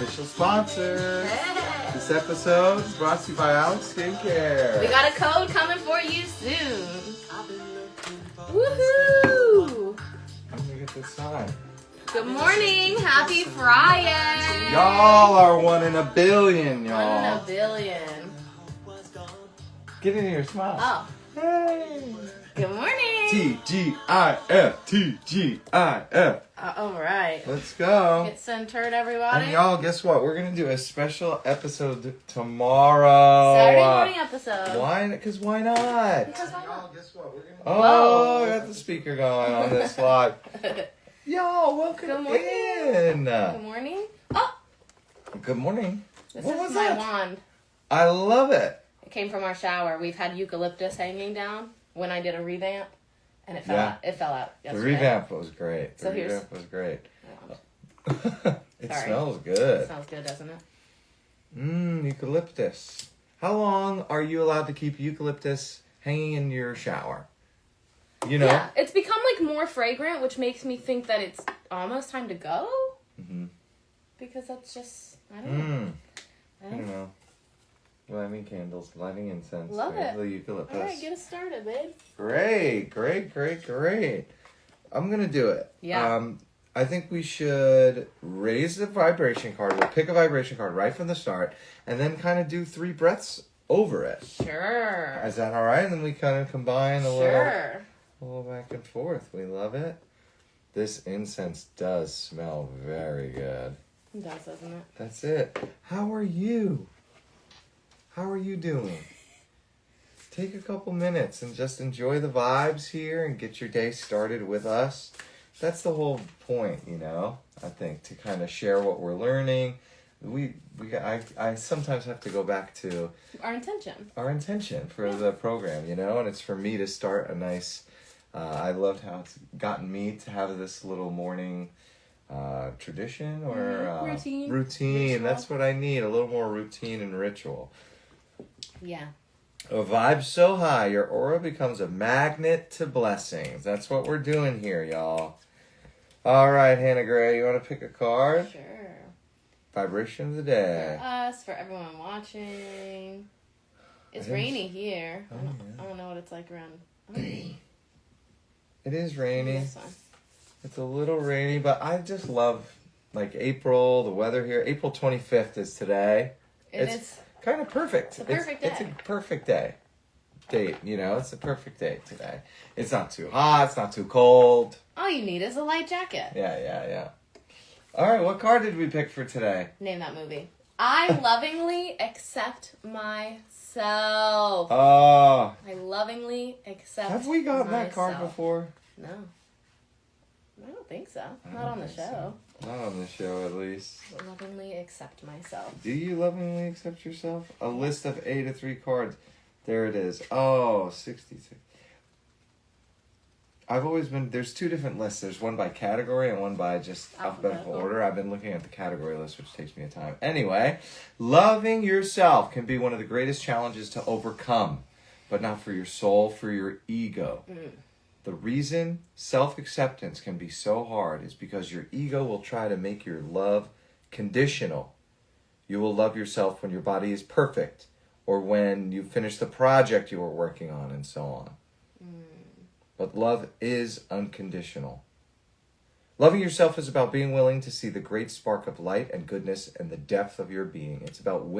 official sponsors. Hey. This episode is brought to you by Alex Skincare. We got a code coming for you soon. Woohoo! I'm gonna get this sign. Good morning. Happy Friday. Y'all are 1 in a billion, y'all. 1 in a billion. Get in here, smile. Oh. Hey. Good morning. TGIF, TGIF. All right. Let's go. Get centered, everybody. And y'all, guess what? We're gonna do a special episode tomorrow. Saturday morning episode. Why? Because why not? Because why not? Y'all, guess what? We're gonna. Whoa. I got the speaker going on this live. Y'all, welcome Good morning. in. Good morning. Oh, Good morning. this What is was my that? wand. I love it. It came from our shower. We've had eucalyptus hanging down when I did a revamp, and it fell Yeah. out. It fell out The yesterday. revamp was great. So here's- Revamp was great. It Sorry. smells It good. smells good, doesn't it? Eucalyptus. How long are you allowed to keep eucalyptus hanging in your shower? You know? Yeah, it's become like more fragrant, which makes me think that it's almost time to go. Mm-hmm. Because that's just, I don't know. I don't know. Lighting candles, lighting incense. Love it. The eucalyptus. All right, get us started, babe. Great. I'm gonna do it. Yeah. I think we should raise the vibration card. We'll pick a vibration card right from the start, and then kind of do 3 breaths over it. Sure. Is that all right? And then we kind of combine a little back and forth. We love it. This incense does smell very good. It does, doesn't it? That's it. How are you? How are you doing? Take a couple minutes and just enjoy the vibes here and get your day started with us. That's the whole point, you know, I think, to kind of share what we're learning. I sometimes have to go back to Our intention. our intention for the program, you know, and it's for me to start a nice, I loved how it's gotten me to have this little morning tradition or routine. Routine. Ritual. That's what I need, a little more routine and ritual. Yeah. A vibe so high, your aura becomes a magnet to blessings. That's what we're doing here, y'all. All right, Hannah Gray, you want to pick a card? Sure. Vibration of the day. For us, for everyone watching. It's It is. rainy here. Oh, I don't know what it's like around. It is rainy. This one. It's a little rainy, but I just love, like, April, the weather here. April 25th is today. It's kind of perfect. It's a perfect It's day. a perfect day. Date, you know, it's a perfect day today. It's not too hot, it's not too cold. All you need is a light jacket. Yeah. All right, what card did we pick for today? Name that movie. I lovingly accept myself. Oh, I lovingly accept have we gotten that card myself. before? No. I don't think so. I Not don't on the think show. so. Not on the show, at least. Lovingly accept myself. Do you lovingly accept yourself? A list of 8 to 3 cards. There it is. Oh, 66. I've always been, there's 2 different lists. There's one by category and one by just alphabetical order. I've been looking at the category list, which takes me a time. Anyway, loving yourself can be one of the greatest challenges to overcome, but not for your soul, for your ego. The reason self-acceptance can be so hard is because your ego will try to make your love conditional. You will love yourself when your body is perfect, or when you finish the project you were working on, and so on. But love is unconditional. Loving yourself is about being willing to see the great spark of light and goodness and the depth of your being. It's about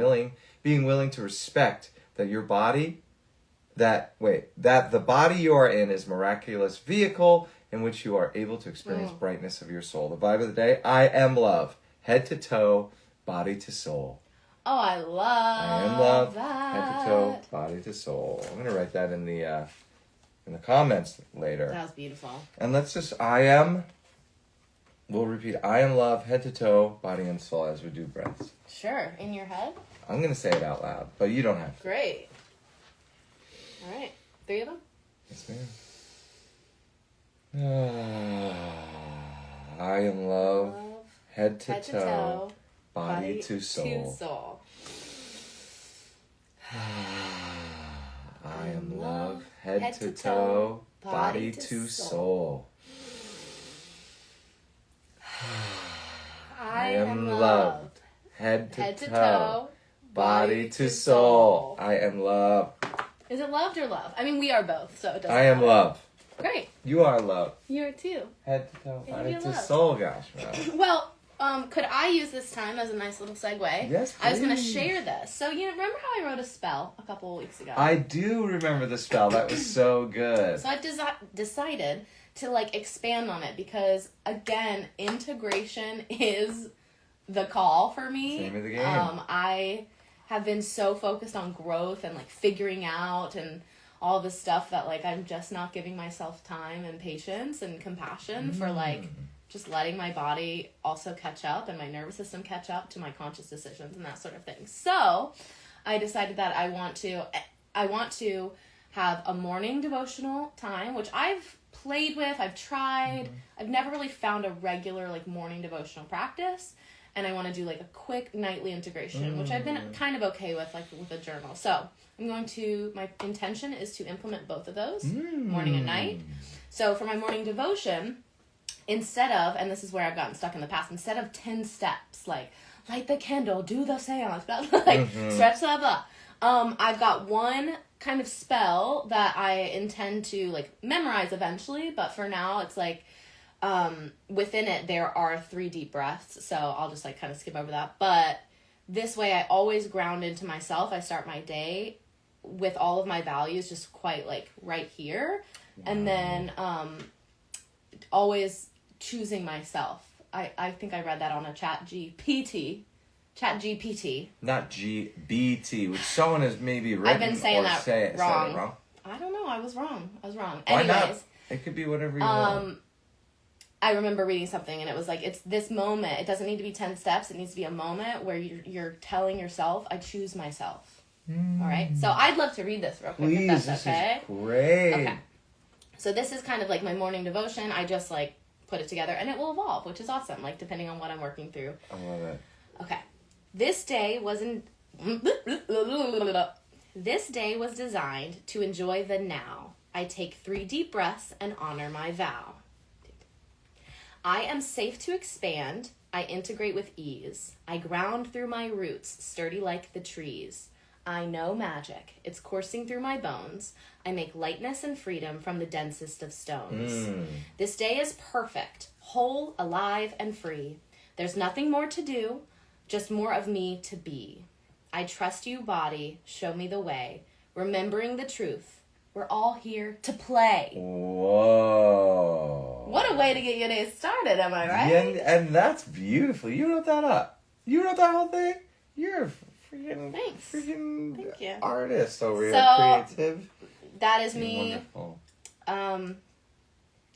being willing to respect that your body, that the body you are in is a miraculous vehicle in which you are able to experience brightness of your soul. The vibe of the day, I am love, head to toe, body to soul. Oh, I am love, that. head to toe, body to soul. I'm going to write that in the comments later. That was beautiful. And let's just, we'll repeat, I am love, head to toe, body and soul as we do breaths. Sure. In your head? I'm going to say it out loud, but you don't have to. Great. All right. 3 of them? Yes, ma'am. I am love, head to toe, body to soul. I am love, head to toe, body to soul. I am loved, Head to, Head to toe. toe. Body to soul. I am love. Is it loved or love? I mean, we are both, so it doesn't I am matter. love. Great. You are love. You are too. Head to toe. And Body you're to loved. soul, gosh, man. Well, could I use this time as a nice little segue? Yes, I was going to please. share this. So, remember how I wrote a spell a couple of weeks ago? I do remember the spell. That was so good. So I decided to, like, expand on it because, again, integration is the call for me. Name of the game. I have been so focused on growth and, like, figuring out and all this stuff that, like, I'm just not giving myself time and patience and compassion for, like, just letting my body also catch up and my nervous system catch up to my conscious decisions and that sort of thing. So I decided that I want to have a morning devotional time, which I've played with, I've tried. I've never really found a regular, like, morning devotional practice. And I want to do, like, a quick nightly integration, which I've been kind of okay with, like, with a journal. So my intention is to implement both of those, morning and night. So for my morning devotion, instead of, and this is where I've gotten stuck in the past, instead of 10 steps, like, light the candle, do the seance, blah, blah, like, stretch, blah, blah, I've got one kind of spell that I intend to, like, memorize eventually, but for now, it's, like, within it, there are 3 deep breaths, so I'll just, like, kind of skip over that, but this way I always ground into myself. I start my day with all of my values just quite, like, right here, and then, always choosing myself. I think I read that on a chat GPT. Not GBT, which someone has maybe written. I've been saying or that said it wrong. I don't know. I was wrong. Why Anyways, not? It could be whatever you want. I remember reading something and it was like, it's this moment. It doesn't need to be 10 steps. It needs to be a moment where you're telling yourself, I choose myself. All right. So I'd love to read this real quick. Please, if that's okay. This is great. Okay. So this is kind of like my morning devotion. I just, like, put it together and it will evolve, which is awesome. Like, depending on what I'm working through. I love it. Okay. This day was designed to enjoy the now. I take 3 deep breaths and honor my vow. I am safe to expand. I integrate with ease. I ground through my roots, sturdy like the trees. I know magic. It's coursing through my bones. I make lightness and freedom from the densest of stones. This day is perfect, whole, alive, and free. There's nothing more to do, just more of me to be. I trust you, body. Show me the way. Remembering the truth. We're all here to play. Whoa. What a way to get your day started, am I right? Yeah, and that's beautiful. You wrote that up. You wrote that whole thing? You're a freaking, Thanks. Thank you. artist over here. So, Creative. That is me Wonderful.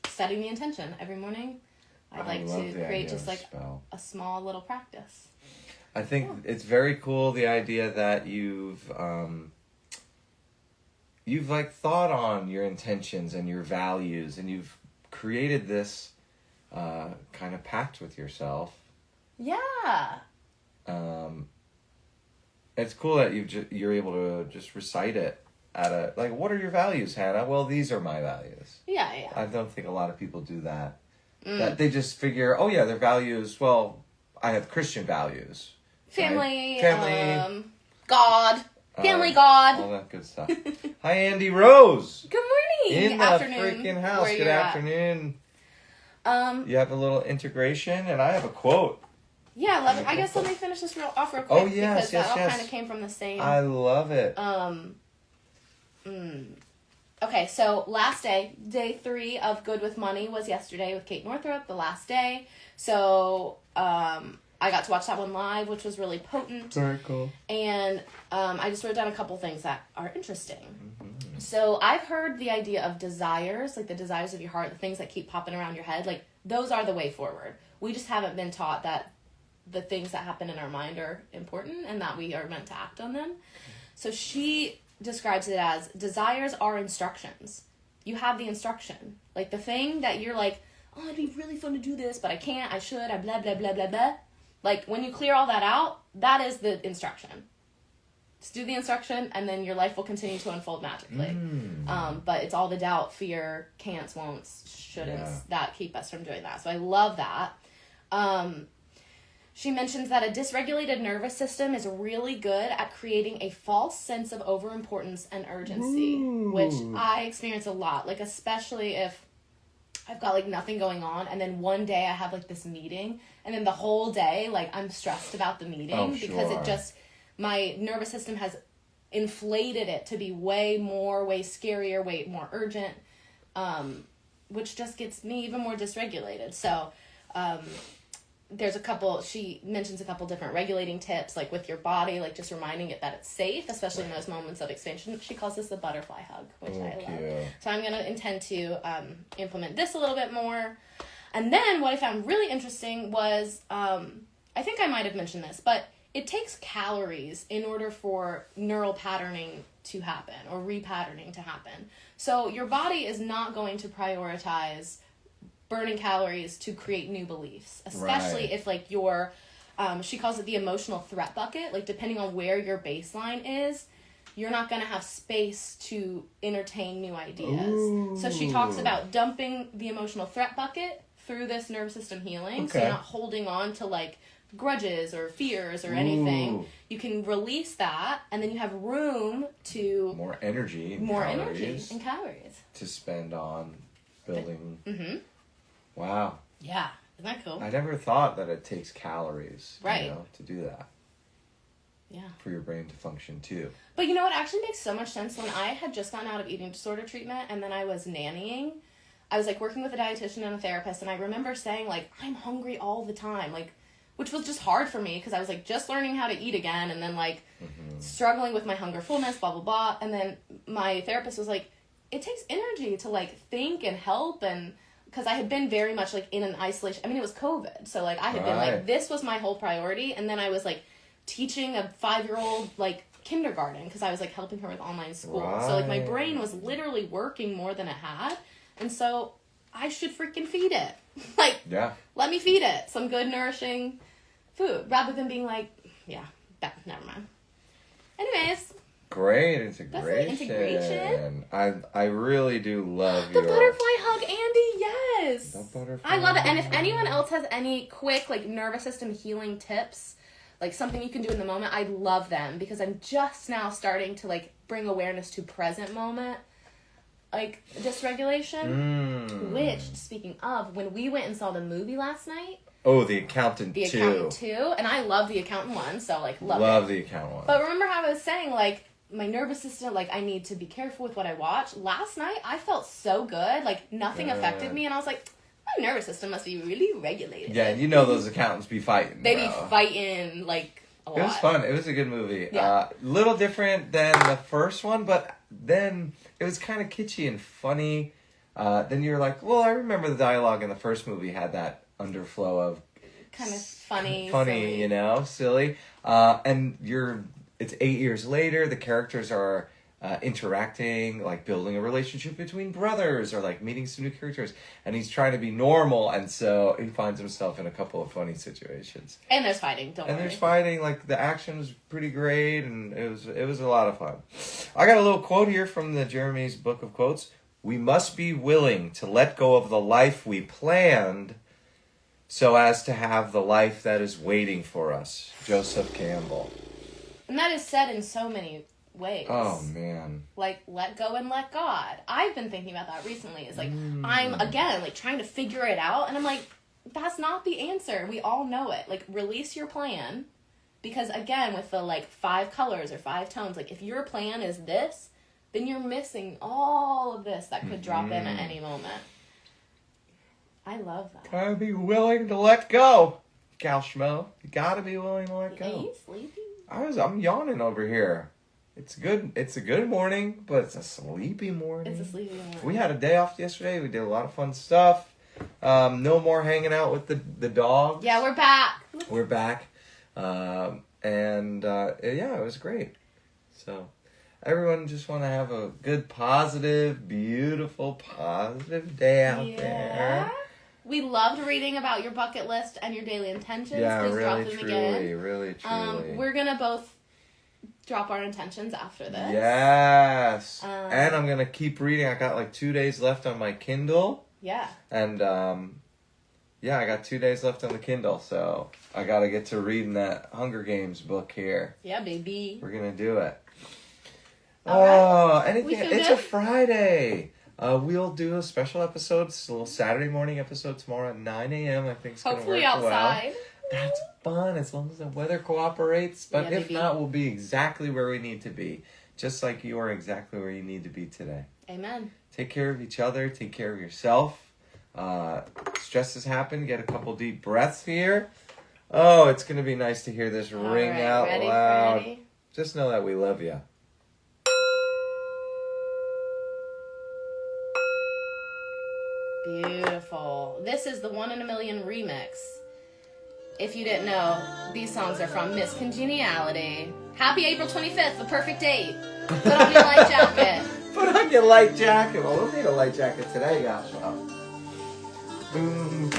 setting the intention every morning. I'd like to create just like a small little practice. I think it's very cool, the idea that you've like thought on your intentions and your values, and you've created this kind of pact with yourself. Yeah. It's cool that you're able to just recite it at a, like, what are your values, Hannah? Well, these are my values. Yeah. I don't think a lot of people do that. That they just figure, oh yeah, their values, well, I have Christian values. Family, right? God, family, God. All that good stuff. Hi, Andy Rose. Good morning. In the freaking house. Good afternoon. You have a little integration, and I have a quote. Yeah, I guess let me finish this off real quick. Oh, yes, because that all kind of came from the same. I love it. Okay, so last day 3 of Good with Money was yesterday with Kate Northrup, the last day. So I got to watch that one live, which was really potent. Very cool. And I just wrote down a couple things that are interesting. Mm-hmm. So I've heard the idea of desires, like the desires of your heart, the things that keep popping around your head, like those are the way forward. We just haven't been taught that the things that happen in our mind are important and that we are meant to act on them. So she describes it as desires are instructions. You have the instruction. Like the thing that you're like, oh, it'd be really fun to do this, but I can't, I should, I blah, blah, blah, blah, blah. Like when you clear all that out, that is the instruction. Just do the instruction and then your life will continue to unfold magically. But it's all the doubt, fear, can'ts, won'ts, shouldn'ts that keep us from doing that. So I love that. She mentions that a dysregulated nervous system is really good at creating a false sense of overimportance and urgency, which I experience a lot. Like, especially if I've got, like, nothing going on, and then one day I have, like, this meeting, and then the whole day, like, I'm stressed about the meeting because it just, my nervous system has inflated it to be way scarier, way more urgent, which just gets me even more dysregulated. So, she mentions a couple different regulating tips, like with your body, like just reminding it that it's safe, especially in those moments of expansion. She calls this the butterfly hug, which I love. So I'm going to intend to implement this a little bit more. And then what I found really interesting was, I think I might have mentioned this, but it takes calories in order for neural patterning to happen or repatterning to happen. So your body is not going to prioritize burning calories to create new beliefs, especially if like your, she calls it the emotional threat bucket, like depending on where your baseline is, you're not going to have space to entertain new ideas. So she talks about dumping the emotional threat bucket through this nervous system healing. So you're not holding on to like grudges or fears or anything. You can release that, and then you have room to more energy and calories to spend on building. Wow. Yeah. Isn't that cool? I never thought that it takes calories, to do that. Yeah. For your brain to function too. But you know what actually makes so much sense? When I had just gotten out of eating disorder treatment and then I was nannying, I was like working with a dietitian and a therapist, and I remember saying like, I'm hungry all the time, like, which was just hard for me because I was like just learning how to eat again, and then like struggling with my hunger fullness, blah, blah, blah. And then my therapist was like, it takes energy to like think and help, and because I had been very much like in an isolation. I mean, it was COVID. So like I had been like, this was my whole priority. And then I was like teaching a 5-year-old like kindergarten because I was like helping her with online school. So like my brain was literally working more than it had. And so I should freaking feed it. Like, let me feed it some good nourishing food rather than being like, never mind. Anyways. Great integration. I really do love the butterfly hug, Andy. Yes, the butterfly. I love it. And if anyone else has any quick like nervous system healing tips, like something you can do in the moment, I love them because I'm just now starting to like bring awareness to present moment, like dysregulation. Which, speaking of, when we went and saw the movie last night. Oh, The Accountant 2. The Accountant 2, and I love The Accountant 1, so like love The Accountant 1. But remember how I was saying like, my nervous system, like, I need to be careful with what I watch. Last night, I felt so good. Like, nothing affected me. And I was like, my nervous system must be really regulated. Yeah, and you know those accountants be fighting. They be fighting, like, a lot. It was fun. It was a good movie. Yeah. Little different than the first one, but then it was kind of kitschy and funny. Then you're like, well, I remember the dialogue in the first movie had that underflow of... kind of funny, silly. Silly. And it's 8 years later, the characters are interacting, like building a relationship between brothers or like meeting some new characters, and he's trying to be normal, and so he finds himself in a couple of funny situations. And there's fighting, don't worry. And there's fighting, like the action was pretty great, and it was a lot of fun. I got a little quote here from the Jeremy's book of quotes. We must be willing to let go of the life we planned so as to have the life that is waiting for us. Joseph Campbell. And that is said in so many ways. Oh, man. Like, let go and let God. I've been thinking about that recently. It's like, I'm, again, like, trying to figure it out. And I'm like, that's not the answer. We all know it. Like, release your plan. Because, again, with the, like, 5 colors or 5 tones, like, if your plan is this, then you're missing all of this that could drop in at any moment. I love that. Gotta be willing to let go, Gal Shmoe. You gotta be willing to let go. Are you sleepy? I'm yawning over here. It's a good morning, but it's a sleepy morning. It's a sleepy morning. We had a day off yesterday. We did a lot of fun stuff. No more hanging out with the dogs. Yeah, we're back. We're back. It was great. So, everyone just want to have a good, positive, beautiful, positive day out there. We loved reading about your bucket list and your daily intentions. Yeah, Please really, drop them truly, again. really, truly. We're going to both drop our intentions after this. Yes. And I'm going to keep reading. I got like 2 days left on my Kindle. Yeah. And, Yeah, I got 2 days left on the Kindle, so I got to get to reading that Hunger Games book here. Yeah, baby. We're going to do it. All right. Anything. It's a Friday. We'll do a special episode, a little Saturday morning episode tomorrow at 9 a.m. I think it's going to work well. Hopefully outside. That's fun, as long as the weather cooperates. But Yeah, if baby. not, we'll be exactly where we need to be. Just like you are exactly where you need to be today. Amen. Take care of each other. Take care of yourself. Stress has happened. Get a couple deep breaths here. Oh, it's going to be nice to hear this ring out loud. Ready? Just know that we love you. Beautiful. This is the 1 in a Million remix. If you didn't know, these songs are from Miss Congeniality. Happy April 25th, the perfect date. Put on your light jacket. Put on your light jacket. Well, we'll need a light jacket today, gosh. Boom.